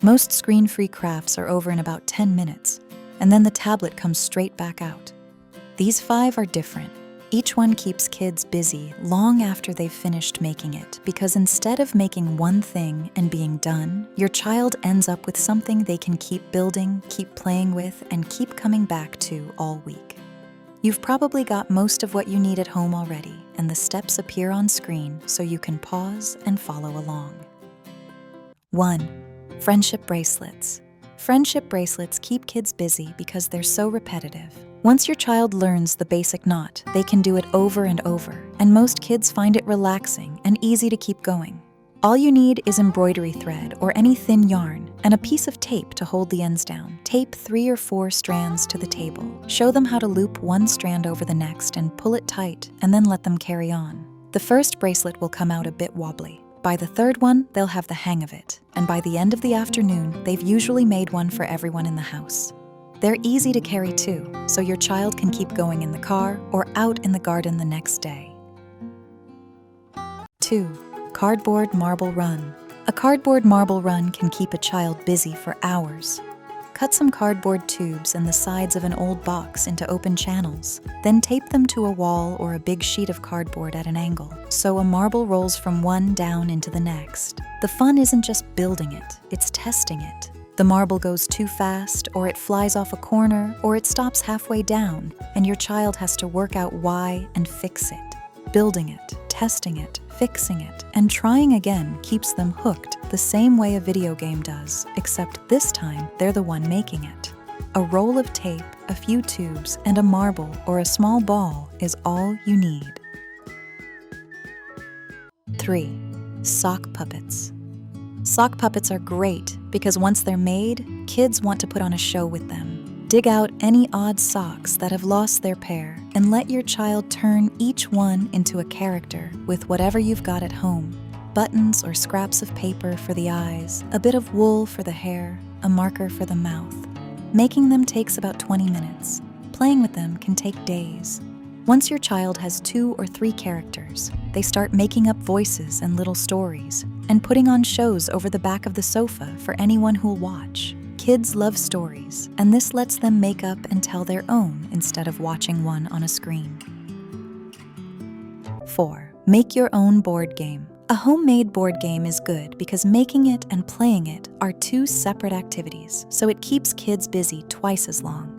Most screen-free crafts are over in about 10 minutes, and then the tablet comes straight back out. These 5 are different. Each one keeps kids busy long after they've finished making it, because instead of making one thing and being done, your child ends up with something they can keep building, keep playing with, and keep coming back to all week. You've probably got most of what you need at home already, and the steps appear on screen so you can pause and follow along. 1. Friendship bracelets. Friendship bracelets keep kids busy because they're so repetitive. Once your child learns the basic knot, they can do it over and over, and most kids find it relaxing and easy to keep going. All you need is embroidery thread or any thin yarn and a piece of tape to hold the ends down. Tape 3 or 4 strands to the table. Show them how to loop one strand over the next and pull it tight, and then let them carry on. The first bracelet will come out a bit wobbly. By the third one, they'll have the hang of it, and by the end of the afternoon, they've usually made one for everyone in the house. They're easy to carry too, so your child can keep going in the car or out in the garden the next day. 2. Cardboard marble run. A cardboard marble run can keep a child busy for hours. Cut some cardboard tubes and the sides of an old box into open channels. Then tape them to a wall or a big sheet of cardboard at an angle, so a marble rolls from one down into the next. The fun isn't just building it, it's testing it. The marble goes too fast, or it flies off a corner, or it stops halfway down, and your child has to work out why and fix it. Building it, testing it, fixing it, and trying again keeps them hooked the same way a video game does, except this time they're the one making it. A roll of tape, a few tubes, and a marble or a small ball is all you need. 3. Sock puppets. Sock puppets are great because once they're made, kids want to put on a show with them. Dig out any odd socks that have lost their pair and let your child turn each one into a character with whatever you've got at home. Buttons or scraps of paper for the eyes, a bit of wool for the hair, a marker for the mouth. Making them takes about 20 minutes. Playing with them can take days. Once your child has 2 or 3 characters, they start making up voices and little stories and putting on shows over the back of the sofa for anyone who'll watch. Kids love stories, and this lets them make up and tell their own instead of watching one on a screen. 4. Make your own board game. A homemade board game is good because making it and playing it are 2 separate activities, so it keeps kids busy twice as long.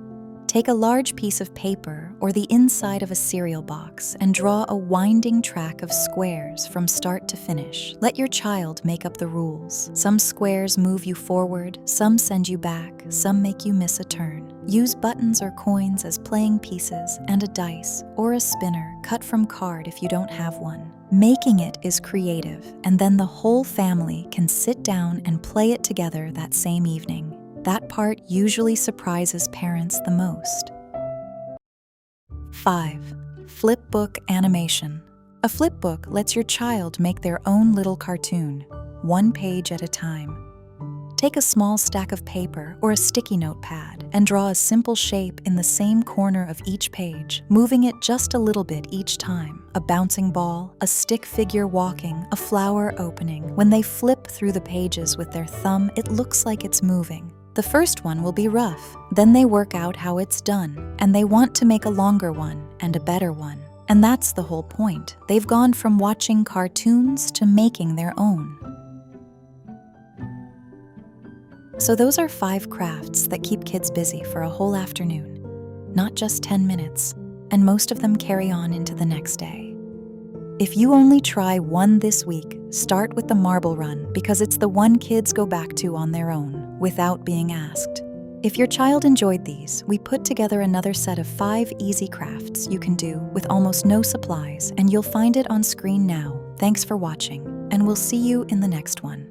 Take a large piece of paper or the inside of a cereal box and draw a winding track of squares from start to finish. Let your child make up the rules. Some squares move you forward, some send you back, some make you miss a turn. Use buttons or coins as playing pieces and a dice or a spinner cut from card if you don't have one. Making it is creative, and then the whole family can sit down and play it together that same evening. That part usually surprises parents the most. 5. Flipbook animation. A flipbook lets your child make their own little cartoon, 1 page at a time. Take a small stack of paper or a sticky note pad and draw a simple shape in the same corner of each page, moving it just a little bit each time. A bouncing ball, a stick figure walking, a flower opening. When they flip through the pages with their thumb, it looks like it's moving. The first one will be rough, then they work out how it's done, and they want to make a longer one and a better one. And that's the whole point. They've gone from watching cartoons to making their own. So those are 5 crafts that keep kids busy for a whole afternoon, not just 10 minutes, and most of them carry on into the next day. If you only try one this week, start with the marble run because it's the one kids go back to on their own, without being asked. If your child enjoyed these, we put together another set of 5 easy crafts you can do with almost no supplies, and you'll find it on screen now. Thanks for watching, and we'll see you in the next one.